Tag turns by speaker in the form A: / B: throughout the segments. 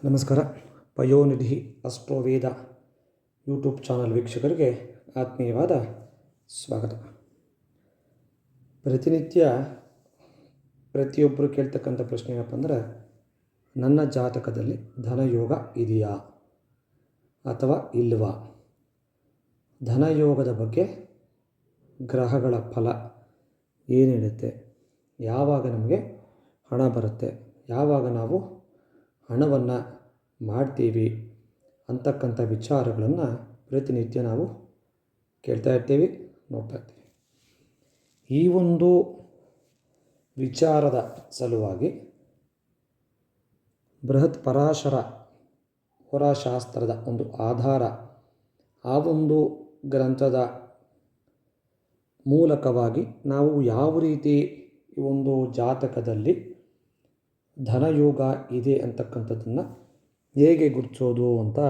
A: ನಮಸ್ಕಾರ. ಪಯೋನಿಧಿ ಅಸ್ಟ್ರೋವೇದ YouTube channel ವೀಕ್ಷಕರಿಗೆ ಆತ್ಮೀಯವಾದ ಸ್ವಾಗತ. ಪ್ರತಿನಿತ್ಯ ಪ್ರತಿಯೊಬ್ಬರು ಕೇಳ್ತಕ್ಕಂಥ ಪ್ರಶ್ನೆ ಏನಪ್ಪ ಅಂದರೆ, ನನ್ನ ಜಾತಕದಲ್ಲಿ ಧನಯೋಗ ಇದೆಯಾ ಅಥವಾ ಇಲ್ವಾ? ಧನಯೋಗದ ಬಗ್ಗೆ ಗ್ರಹಗಳ ಫಲ ಏನು ಹೇಳುತ್ತೆ, ಯಾವಾಗ ನಮಗೆ ಹಣ ಬರುತ್ತೆ, ಯಾವಾಗ ನಾವು ಹಣವನ್ನು ಮಾಡ್ತೀವಿ ಅಂತಕ್ಕಂಥ ವಿಚಾರಗಳನ್ನು ಪ್ರತಿನಿತ್ಯ ನಾವು ಕೇಳ್ತಾ ಇರ್ತೀವಿ, ನೋಡ್ತಾ ಇರ್ತೀವಿ. ಈ ಒಂದು ವಿಚಾರದ ಸಲುವಾಗಿ ಬೃಹತ್ ಪರಾಶರ ಹೋರಾಶಾಸ್ತ್ರದ ಒಂದು ಆಧಾರ, ಆ ಒಂದು ಗ್ರಂಥದ ಮೂಲಕವಾಗಿ ನಾವು ಯಾವ ರೀತಿ ಈ ಒಂದು ಜಾತಕದಲ್ಲಿ ಧನಯೋಗ ಇದೆ ಅಂತಕ್ಕಂಥದ್ದನ್ನು ಹೇಗೆ ಗುರುತಿಸೋದು ಅಂತ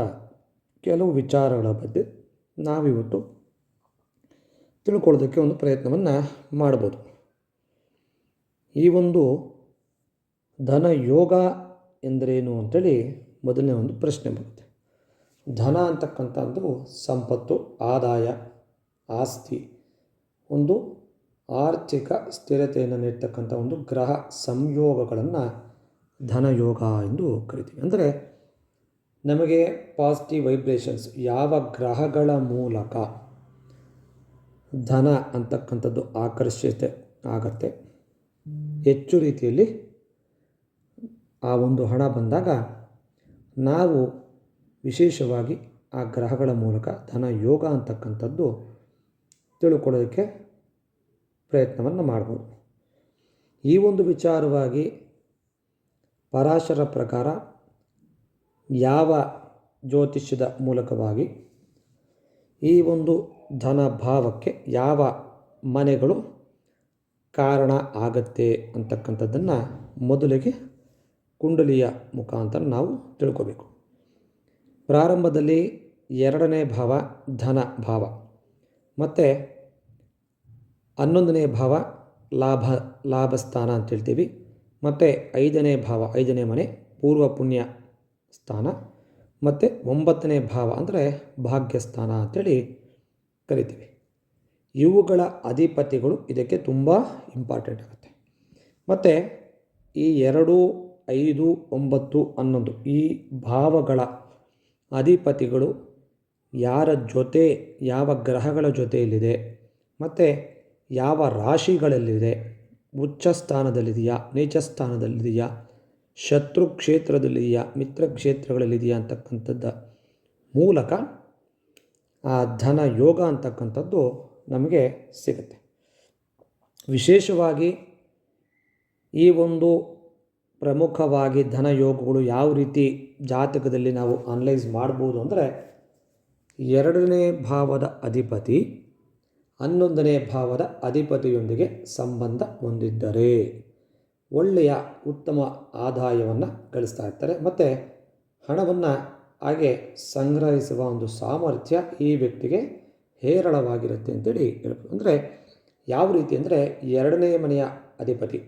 A: ಕೆಲವು ವಿಚಾರಗಳ ಬಗ್ಗೆ ನಾವಿವತ್ತು ತಿಳ್ಕೊಳ್ಳೋದಕ್ಕೆ ಒಂದು ಪ್ರಯತ್ನವನ್ನು ಮಾಡ್ಬೋದು. ಈ ಒಂದು ಧನಯೋಗ ಎಂದರೇನು ಅಂತೇಳಿ ಮೊದಲನೇ ಒಂದು ಪ್ರಶ್ನೆ ಬರುತ್ತೆ. ಧನ ಅಂತಕ್ಕಂಥದ್ದು ಸಂಪತ್ತು, ಆದಾಯ, ಆಸ್ತಿ, ಒಂದು ಆರ್ಥಿಕ ಸ್ಥಿರತೆಯನ್ನು ನೀಡ್ತಕ್ಕಂಥ ಒಂದು ಗ್ರಹ ಸಂಯೋಗಗಳನ್ನು ಧನಯೋಗ ಎಂದು ಕರಿತೀವಿ. ಅಂದರೆ ನಮಗೆ ಪಾಸಿಟಿವ್ ವೈಬ್ರೇಷನ್ಸ್ ಯಾವ ಗ್ರಹಗಳ ಮೂಲಕ ಧನ ಅಂತಕ್ಕಂಥದ್ದು ಆಕರ್ಷಿತ ಆಗತ್ತೆ, ಹೆಚ್ಚು ರೀತಿಯಲ್ಲಿ ಆ ಒಂದು ಹಣ ಬಂದಾಗ ನಾವು ವಿಶೇಷವಾಗಿ ಆ ಗ್ರಹಗಳ ಮೂಲಕ ಧನಯೋಗ ಅಂತಕ್ಕಂಥದ್ದು ತಿಳ್ಕೊಳ್ಳೋದಕ್ಕೆ ಪ್ರಯತ್ನವನ್ನು ಮಾಡ್ಬೋದು. ಈ ಒಂದು ವಿಚಾರವಾಗಿ ಪರಾಶರ ಪ್ರಕಾರ ಯಾವ ಜ್ಯೋತಿಷ್ಯದ ಮೂಲಕವಾಗಿ ಈ ಒಂದು ಧನ ಭಾವಕ್ಕೆ ಯಾವ ಮನೆಗಳು ಕಾರಣ ಆಗತ್ತೆ ಅಂತಕ್ಕಂಥದ್ದನ್ನು ಮೊದಲಿಗೆ ಕುಂಡಲಿಯ ಮುಖಾಂತರ ನಾವು ತಿಳ್ಕೋಬೇಕು. ಪ್ರಾರಂಭದಲ್ಲಿ 2ನೇ ಭಾವ ಧನ ಭಾವ ಮತ್ತು 11ನೇ ಭಾವ ಲಾಭಸ್ಥಾನ ಅಂತ ಹೇಳ್ತೀವಿ. ಮತ್ತು 5ನೇ ಭಾವ 5ನೇ ಮನೆ ಪೂರ್ವ ಪುಣ್ಯ ಸ್ಥಾನ, ಮತ್ತು 9ನೇ ಭಾವ ಅಂದರೆ ಭಾಗ್ಯಸ್ಥಾನ ಅಂಥೇಳಿ ಕರಿತೀವಿ. ಇವುಗಳ ಅಧಿಪತಿಗಳು ಇದಕ್ಕೆ ತುಂಬ ಇಂಪಾರ್ಟೆಂಟ್ ಆಗುತ್ತೆ. ಮತ್ತು ಈ 2, 5, 9, 11 ಈ ಭಾವಗಳ ಅಧಿಪತಿಗಳು ಯಾರ ಜೊತೆ, ಯಾವ ಗ್ರಹಗಳ ಜೊತೆಯಲ್ಲಿದೆ, ಮತ್ತು ಯಾವ ರಾಶಿಗಳಲ್ಲಿದೆ, ಉಚ್ಚ ಸ್ಥಾನದಲ್ಲಿದೆಯಾ, ನೀಚ ಸ್ಥಾನದಲ್ಲಿದೆಯಾ, ಶತ್ರು ಕ್ಷೇತ್ರದಲ್ಲಿದೆಯಾ, ಮಿತ್ರ ಕ್ಷೇತ್ರಗಳಲ್ಲಿದೆಯಾ ಅಂತಕ್ಕಂಥದ್ದ ಮೂಲಕ ಆ ಧನ ಯೋಗ ಅಂತಕ್ಕಂಥದ್ದು ನಮಗೆ ಸಿಗುತ್ತೆ. ವಿಶೇಷವಾಗಿ ಈ ಒಂದು ಪ್ರಮುಖವಾಗಿ ಧನಯೋಗಗಳು ಯಾವ ರೀತಿ ಜಾತಕದಲ್ಲಿ ನಾವು ಅನಲೈಸ್ ಮಾಡ್ಬೋದು ಅಂದರೆ, 2ನೇ ಭಾವದ ಅಧಿಪತಿ 11ನೇ ಭಾವದ ಅಧಿಪತಿಯೊಂದಿಗೆ ಸಂಬಂಧ ಹೊಂದಿದ್ದರೆ ಒಳ್ಳೆಯ ಉತ್ತಮ ಆದಾಯವನ್ನು ಗಳಿಸ್ತಾ ಇರ್ತಾರೆ. ಮತ್ತು ಹಣವನ್ನು ಹಾಗೆ ಸಂಗ್ರಹಿಸುವ ಒಂದು ಸಾಮರ್ಥ್ಯ ಈ ವ್ಯಕ್ತಿಗೆ ಹೇರಳವಾಗಿರುತ್ತೆ ಅಂತೇಳಿ ಹೇಳ್ಬೋದು. ಅಂದರೆ ಯಾವ ರೀತಿ ಅಂದರೆ, 2ನೇ ಮನೆಯ ಅಧಿಪತಿ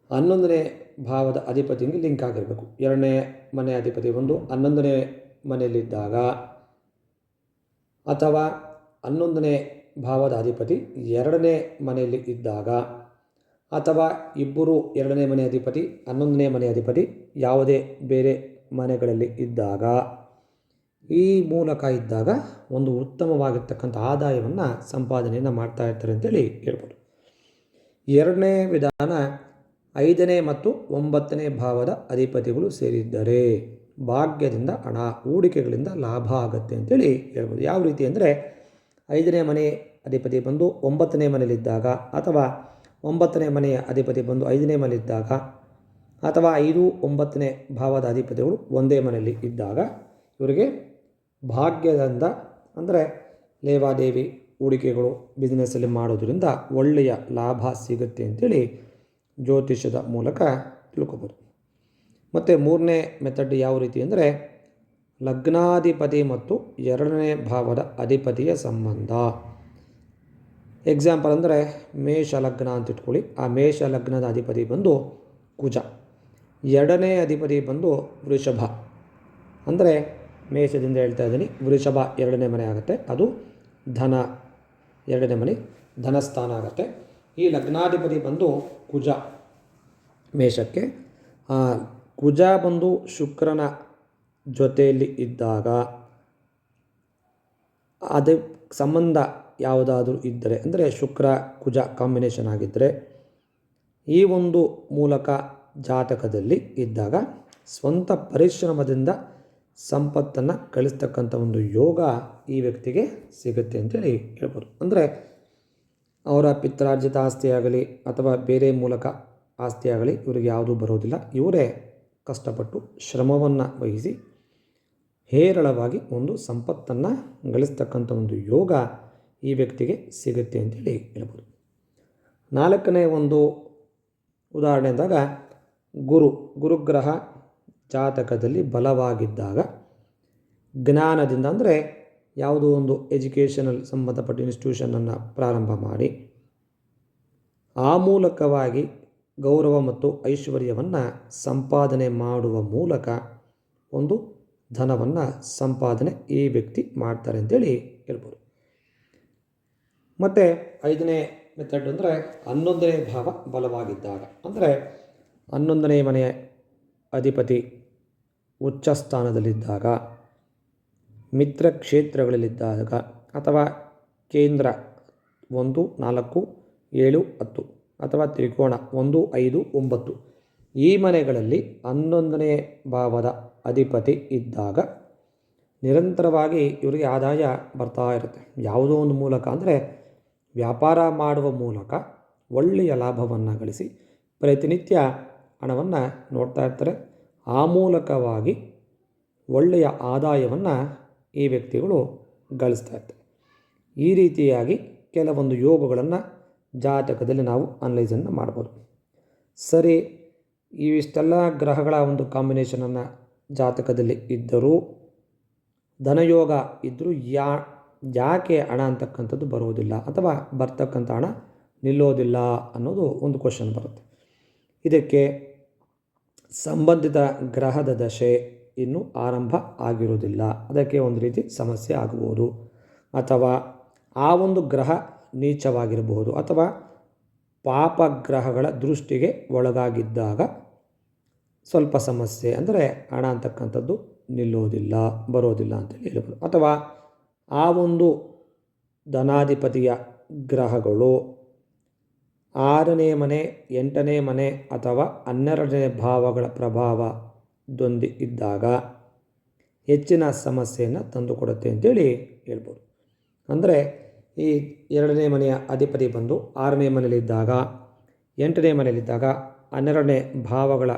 A: 11ನೇ ಭಾವದ ಅಧಿಪತಿಗೆ ಲಿಂಕ್ ಆಗಿರಬೇಕು. 2ನೇ ಮನೆಯ ಅಧಿಪತಿ 11ನೇ ಮನೆಯಲ್ಲಿದ್ದಾಗ, ಅಥವಾ 11ನೇ ಭಾವದ ಅಧಿಪತಿ 2ನೇ ಮನೆಯಲ್ಲಿ ಇದ್ದಾಗ, ಅಥವಾ ಇಬ್ಬರು 2ನೇ ಮನೆ ಅಧಿಪತಿ 11ನೇ ಮನೆ ಅಧಿಪತಿ ಯಾವುದೇ ಬೇರೆ ಮನೆಗಳಲ್ಲಿ ಇದ್ದಾಗ, ಈ ಮೂಲಕ ಇದ್ದಾಗ ಒಂದು ಉತ್ತಮವಾಗಿರ್ತಕ್ಕಂಥ ಆದಾಯವನ್ನು ಸಂಪಾದನೆಯನ್ನು ಮಾಡ್ತಾ ಇರ್ತಾರೆ ಅಂತೇಳಿ ಹೇಳ್ಬೋದು. 2ನೇ ವಿಧಾನ 5ನೇ ಮತ್ತು 9ನೇ ಭಾವದ ಅಧಿಪತಿಗಳು ಸೇರಿದ್ದರೆ ಭಾಗ್ಯದಿಂದ ಹಣ ಹೂಡಿಕೆಗಳಿಂದ ಲಾಭ ಆಗುತ್ತೆ ಅಂತೇಳಿ ಹೇಳ್ಬೋದು. ಯಾವ ರೀತಿ ಅಂದರೆ, 5ನೇ ಮನೆ ಅಧಿಪತಿ ಬಂದು 9ನೇ ಮನೆಯಲ್ಲಿದ್ದಾಗ, ಅಥವಾ 9ನೇ ಮನೆಯ ಅಧಿಪತಿ ಬಂದು 5ನೇ ಮನೆಯಲ್ಲಿದ್ದಾಗ, ಅಥವಾ 5, 9ನೇ ಭಾವದ ಅಧಿಪತಿಗಳು ಒಂದೇ ಮನೆಯಲ್ಲಿ ಇದ್ದಾಗ ಇವರಿಗೆ ಭಾಗ್ಯದಿಂದ, ಅಂದರೆ ಲೇವಾದೇವಿ ಹೂಡಿಕೆಗಳು ಬಿಸ್ನೆಸ್ಸಲ್ಲಿ ಮಾಡೋದರಿಂದ ಒಳ್ಳೆಯ ಲಾಭ ಸಿಗುತ್ತೆ ಅಂತೇಳಿ ಜ್ಯೋತಿಷ್ಯದ ಮೂಲಕ ತಿಳ್ಕೊಬೋದು. ಮತ್ತು 3ನೇ ಮೆಥಡ್ ಯಾವ ರೀತಿ ಅಂದರೆ, ಲಗ್ನಾಧಿಪತಿ ಮತ್ತು 2ನೇ ಭಾವದ ಅಧಿಪತಿಯ ಸಂಬಂಧ. ಎಕ್ಸಾಂಪಲ್ ಅಂದರೆ ಮೇಷ ಲಗ್ನ ಅಂತ ಇಟ್ಕೊಳ್ಳಿ. ಆ ಮೇಷ ಲಗ್ನದ ಅಧಿಪತಿ ಬಂದು ಕುಜ, ಎರಡನೇ ಅಧಿಪತಿ ಬಂದು ವೃಷಭ, ಅಂದರೆ ಮೇಷದಿಂದ ಹೇಳ್ತಾ ಇದ್ದೀನಿ, ವೃಷಭ ಎರಡನೇ ಮನೆ ಆಗುತ್ತೆ. ಅದು ಧನ ಎರಡನೇ ಮನೆ, ಧನಸ್ಥಾನ ಆಗುತ್ತೆ. ಈ ಲಗ್ನಾಧಿಪತಿ ಬಂದು ಕುಜ ಮೇಷಕ್ಕೆ. ಕುಜ ಬಂದು ಶುಕ್ರನ ಜೊತೆಯಲ್ಲಿ ಇದ್ದಾಗ ಅದೇ ಸಂಬಂಧ ಯಾವುದಾದ್ರೂ ಇದ್ದರೆ, ಅಂದರೆ ಶುಕ್ರ ಕುಜ ಕಾಂಬಿನೇಷನ್ ಆಗಿದ್ದರೆ, ಈ ಒಂದು ಮೂಲಕ ಜಾತಕದಲ್ಲಿ ಇದ್ದಾಗ ಸ್ವಂತ ಪರಿಶ್ರಮದಿಂದ ಸಂಪತ್ತನ್ನು ಗಳಿಸ್ತಕ್ಕಂಥ ಒಂದು ಯೋಗ ಈ ವ್ಯಕ್ತಿಗೆ ಸಿಗುತ್ತೆ ಅಂತೇಳಿ ಹೇಳ್ಬೋದು. ಅಂದರೆ ಅವರ ಪಿತ್ರಾರ್ಜಿತ ಆಸ್ತಿ ಆಗಲಿ ಅಥವಾ ಬೇರೆ ಮೂಲಕ ಆಸ್ತಿ ಆಗಲಿ ಇವರಿಗೆ ಯಾವುದೂ ಬರೋದಿಲ್ಲ. ಇವರೇ ಕಷ್ಟಪಟ್ಟು ಶ್ರಮವನ್ನು ವಹಿಸಿ ಹೇರಳವಾಗಿ ಒಂದು ಸಂಪತ್ತನ್ನು ಗಳಿಸ್ತಕ್ಕಂಥ ಒಂದು ಯೋಗ ಈ ವ್ಯಕ್ತಿಗೆ ಸಿಗುತ್ತೆ ಅಂತೇಳಿ ಹೇಳ್ಬೋದು. ನಾಲ್ಕನೇ ಒಂದು ಉದಾಹರಣೆ ಅಂದಾಗ ಗುರುಗ್ರಹ ಜಾತಕದಲ್ಲಿ ಬಲವಾಗಿದ್ದಾಗ ಜ್ಞಾನದಿಂದ, ಅಂದರೆ ಯಾವುದೋ ಒಂದು ಎಜುಕೇಷನಲ್ ಸಂಬಂಧಪಟ್ಟ ಇನ್ಸ್ಟಿಟ್ಯೂಷನನ್ನು ಪ್ರಾರಂಭ ಮಾಡಿ ಆ ಮೂಲಕವಾಗಿ ಗೌರವ ಮತ್ತು ಐಶ್ವರ್ಯವನ್ನು ಸಂಪಾದನೆ ಮಾಡುವ ಮೂಲಕ ಒಂದು ಧನವನ್ನು ಸಂಪಾದನೆ ಈ ವ್ಯಕ್ತಿ ಮಾಡ್ತಾರೆ ಅಂತೇಳಿ ಹೇಳ್ಬೋದು. ಮತ್ತು ಐದನೇ ಮೆಥಡ್ ಅಂದರೆ 11ನೇ ಭಾವ ಬಲವಾಗಿದ್ದಾಗ, ಅಂದರೆ 11ನೇ ಮನೆಯ ಅಧಿಪತಿ ಉಚ್ಚ ಸ್ಥಾನದಲ್ಲಿದ್ದಾಗ, ಮಿತ್ರ ಕ್ಷೇತ್ರಗಳಲ್ಲಿದ್ದಾಗ ಅಥವಾ ಕೇಂದ್ರ 1, 4, 7, 10 ಅಥವಾ ತ್ರಿಕೋಣ 1, 5, 9 ಈ ಮನೆಗಳಲ್ಲಿ 11ನೇ ಭಾವದ ಅಧಿಪತಿ ಇದ್ದಾಗ ನಿರಂತರವಾಗಿ ಇವರಿಗೆ ಆದಾಯ ಬರ್ತಾ ಇರುತ್ತೆ. ಯಾವುದೋ ಒಂದು ಮೂಲಕ, ಅಂದರೆ ವ್ಯಾಪಾರ ಮಾಡುವ ಮೂಲಕ ಒಳ್ಳೆಯ ಲಾಭವನ್ನು ಗಳಿಸಿ ಪ್ರತಿನಿತ್ಯ ಹಣವನ್ನು ನೋಡ್ತಾ ಇರ್ತಾರೆ. ಆ ಮೂಲಕವಾಗಿ ಒಳ್ಳೆಯ ಆದಾಯವನ್ನು ಈ ವ್ಯಕ್ತಿಗಳು ಗಳಿಸ್ತಾ ಇರ್ತಾರೆ. ಈ ರೀತಿಯಾಗಿ ಕೆಲವೊಂದು ಯೋಗಗಳನ್ನು ಜಾತಕದಲ್ಲಿ ನಾವು ಅನಲೈಸನ್ನು ಮಾಡ್ಬೋದು. ಸರಿ, ಇವಿಷ್ಟೆಲ್ಲ ಗ್ರಹಗಳ ಒಂದು ಕಾಂಬಿನೇಷನನ್ನು ಜಾತಕದಲ್ಲಿ ಇದ್ದರೂ, ಧನಯೋಗ ಇದ್ದರೂ ಯಾಕೆ ಹಣ ಅಂತಕ್ಕಂಥದ್ದು ಬರೋದಿಲ್ಲ ಅಥವಾ ಬರ್ತಕ್ಕಂಥ ಹಣ ನಿಲ್ಲೋದಿಲ್ಲ ಅನ್ನೋದು ಒಂದು ಕ್ವಶನ್ ಬರುತ್ತೆ. ಇದಕ್ಕೆ ಸಂಬಂಧಿತ ಗ್ರಹದ ದಶೆ ಇನ್ನೂ ಆರಂಭ ಆಗಿರೋದಿಲ್ಲ, ಅದಕ್ಕೆ ಒಂದು ರೀತಿ ಸಮಸ್ಯೆ ಆಗಬಹುದು. ಅಥವಾ ಆ ಒಂದು ಗ್ರಹ ನೀಚವಾಗಿರಬಹುದು, ಅಥವಾ ಪಾಪ ಗ್ರಹಗಳ ದೃಷ್ಟಿಗೆ ಒಳಗಾಗಿದ್ದಾಗ ಸ್ವಲ್ಪ ಸಮಸ್ಯೆ, ಅಂದರೆ ಹಣ ಅಂತಕ್ಕಂಥದ್ದು ನಿಲ್ಲೋದಿಲ್ಲ, ಬರೋದಿಲ್ಲ ಅಂತೇಳಿ ಹೇಳ್ಬೋದು. ಅಥವಾ ಆ ಒಂದು ಧನಾಧಿಪತಿಯ ಗ್ರಹಗಳು 6ನೇ ಮನೆ, 8ನೇ ಮನೆ ಅಥವಾ 12ನೇ ಭಾವಗಳ ಪ್ರಭಾವದೊಂದಿ ಇದ್ದಾಗ ಹೆಚ್ಚಿನ ಸಮಸ್ಯೆಯನ್ನು ತಂದುಕೊಡುತ್ತೆ ಅಂತೇಳಿ ಹೇಳ್ಬೋದು. ಅಂದರೆ ಈ 2ನೇ ಮನೆಯ ಅಧಿಪತಿ ಬಂದು 6ನೇ ಮನೆಯಲ್ಲಿದ್ದಾಗ, 8ನೇ ಮನೆಯಲ್ಲಿದ್ದಾಗ 12ನೇ ಭಾವಗಳ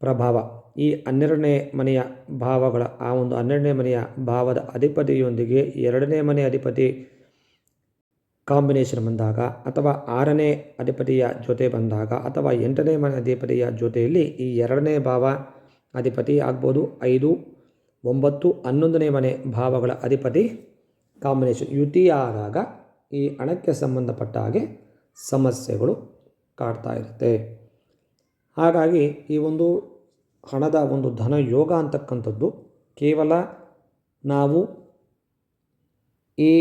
A: ಪ್ರಭಾವ, ಈ 12ನೇ ಮನೆಯ ಭಾವಗಳ ಆ ಒಂದು 12ನೇ ಮನೆಯ ಭಾವದ ಅಧಿಪತಿಯೊಂದಿಗೆ 2ನೇ ಮನೆ ಅಧಿಪತಿ ಕಾಂಬಿನೇಷನ್ ಬಂದಾಗ, ಅಥವಾ 6ನೇ ಅಧಿಪತಿಯ ಜೊತೆ ಬಂದಾಗ, ಅಥವಾ 8ನೇ ಮನೆ ಅಧಿಪತಿಯ ಜೊತೆಯಲ್ಲಿ ಈ 2ನೇ ಭಾವ ಅಧಿಪತಿ ಆಗ್ಬೋದು, 5, 9, 11ನೇ ಮನೆ ಭಾವಗಳ ಅಧಿಪತಿ ಕಾಂಬಿನೇಷನ್ ಯುತಿ ಆದಾಗ ಈ ಹಣಕ್ಕೆ ಸಂಬಂಧಪಟ್ಟ ಹಾಗೆ ಸಮಸ್ಯೆಗಳು ಕಾಡ್ತಾ ಇರುತ್ತೆ. ಹಾಗಾಗಿ ಈ ಒಂದು ಹಣದ ಒಂದು ಧನ ಯೋಗ ಅಂತಕ್ಕಂಥದ್ದು ಕೇವಲ ನಾವು ಈ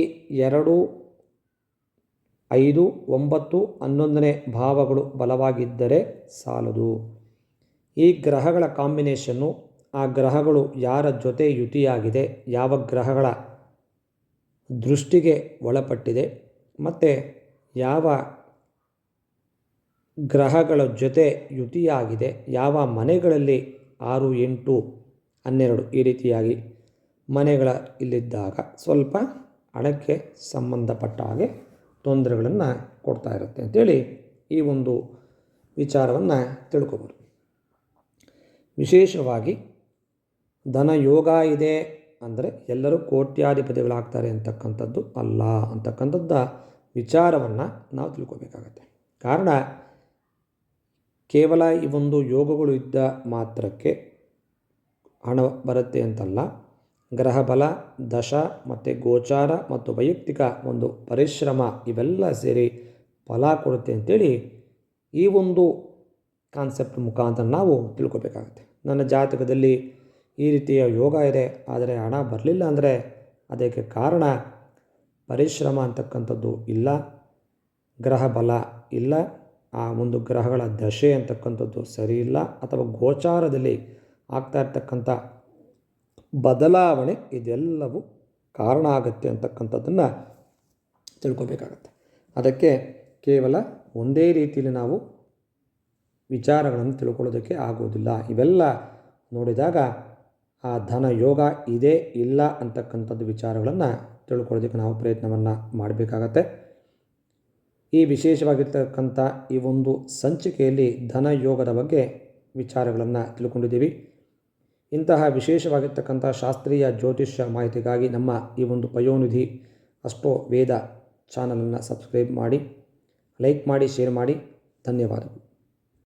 A: 2, 5, 9, 11ನೇ ಭಾವಗಳು ಬಲವಾಗಿದ್ದರೆ ಸಾಲದು. ಈ ಗ್ರಹಗಳ ಕಾಂಬಿನೇಷನ್ನು, ಆ ಗ್ರಹಗಳು ಯಾರ ಜೊತೆ ಯುತಿಯಾಗಿದೆ, ಯಾವ ಗ್ರಹಗಳ ದೃಷ್ಟಿಗೆ ಒಳಪಟ್ಟಿದೆ, ಮತ್ತು ಯಾವ ಗ್ರಹಗಳ ಜೊತೆ ಯುತಿಯಾಗಿದೆ, ಯಾವ ಮನೆಗಳಲ್ಲಿ 6, 8, 12 ಈ ರೀತಿಯಾಗಿ ಮನೆಗಳ ಇಲ್ಲಿದ್ದಾಗ ಸ್ವಲ್ಪ ಹಣಕ್ಕೆ ಸಂಬಂಧಪಟ್ಟ ಹಾಗೆ ತೊಂದರೆಗಳನ್ನು ಕೊಡ್ತಾ ಇರುತ್ತೆ ಅಂತೇಳಿ ಈ ಒಂದು ವಿಚಾರವನ್ನು ತಿಳ್ಕೊಬೋದು. ವಿಶೇಷವಾಗಿ ಧನ ಯೋಗ ಇದೆ ಅಂದರೆ ಎಲ್ಲರೂ ಕೋಟ್ಯಾಧಿಪತಿಗಳಾಗ್ತಾರೆ ಅಂತಕ್ಕಂಥದ್ದು ಅಲ್ಲ ಅಂತಕ್ಕಂಥದ್ದ ವಿಚಾರವನ್ನು ನಾವು ತಿಳ್ಕೊಬೇಕಾಗತ್ತೆ. ಕಾರಣ ಕೇವಲ ಈ ಒಂದು ಯೋಗಗಳು ಇದ್ದ ಮಾತ್ರಕ್ಕೆ ಹಣ ಬರುತ್ತೆ ಅಂತಲ್ಲ. ಗ್ರಹ ಬಲ, ದಶ ಮತ್ತು ಗೋಚಾರ ಮತ್ತು ವೈಯಕ್ತಿಕ ಒಂದು ಪರಿಶ್ರಮ ಇವೆಲ್ಲ ಸೇರಿ ಫಲ ಕೊಡುತ್ತೆ ಅಂತೇಳಿ ಈ ಒಂದು ಕಾನ್ಸೆಪ್ಟ್ ಮುಖಾಂತರ ನಾವು ತಿಳ್ಕೊಬೇಕಾಗತ್ತೆ. ನನ್ನ ಜಾತಕದಲ್ಲಿ ಈ ರೀತಿಯ ಯೋಗ ಇದೆ, ಆದರೆ ಹಣ ಬರಲಿಲ್ಲ ಅಂದರೆ ಅದಕ್ಕೆ ಕಾರಣ ಪರಿಶ್ರಮ ಅಂತಕ್ಕಂಥದ್ದು ಇಲ್ಲ, ಗ್ರಹ ಬಲ ಇಲ್ಲ, ಆ ಒಂದು ಗ್ರಹಗಳ ದಶೆ ಅಂತಕ್ಕಂಥದ್ದು ಸರಿ ಇಲ್ಲ, ಅಥವಾ ಗೋಚಾರದಲ್ಲಿ ಆಗ್ತಾ ಇರ್ತಕ್ಕಂಥ ಬದಲಾವಣೆ ಇದೆಲ್ಲವೂ ಕಾರಣ ಆಗುತ್ತೆ ಅಂತಕ್ಕಂಥದ್ದನ್ನು ತಿಳ್ಕೊಬೇಕಾಗತ್ತೆ. ಅದಕ್ಕೆ ಕೇವಲ ಒಂದೇ ರೀತಿಯಲ್ಲಿ ನಾವು ವಿಚಾರಗಳನ್ನು ತಿಳ್ಕೊಳ್ಳೋದಕ್ಕೆ ಆಗೋದಿಲ್ಲ. ಇವೆಲ್ಲ ನೋಡಿದಾಗ ಆ ಧನ ಯೋಗ ಇದೆ ಇಲ್ಲ ಅಂತಕ್ಕಂಥದ್ದು ವಿಚಾರಗಳನ್ನು ತಿಳ್ಕೊಳ್ಳೋದಕ್ಕೆ ನಾವು ಪ್ರಯತ್ನವನ್ನು ಮಾಡಬೇಕಾಗತ್ತೆ. ಈ ವಿಶೇಷವಾಗಿರ್ತಕ್ಕಂಥ ಈ ಒಂದು ಸಂಚಿಕೆಯಲ್ಲಿ ಧನ ಯೋಗದ ಬಗ್ಗೆ ವಿಚಾರಗಳನ್ನು ತಿಳ್ಕೊಂಡಿದ್ದೀವಿ. ಇಂತಹ ವಿಶೇಷವಾಗಿರ್ತಕ್ಕಂಥ ಶಾಸ್ತ್ರೀಯ ಜ್ಯೋತಿಷ್ಯ ಮಾಹಿತಿಗಾಗಿ ನಮ್ಮ ಈ ಒಂದು ಪಯೋನಿಧಿ ಅಸ್ಟ್ರೋ ವೇದ ಚಾನಲನ್ನು ಸಬ್ಸ್ಕ್ರೈಬ್ ಮಾಡಿ, ಲೈಕ್ ಮಾಡಿ, ಶೇರ್ ಮಾಡಿ. ಧನ್ಯವಾದಗಳು.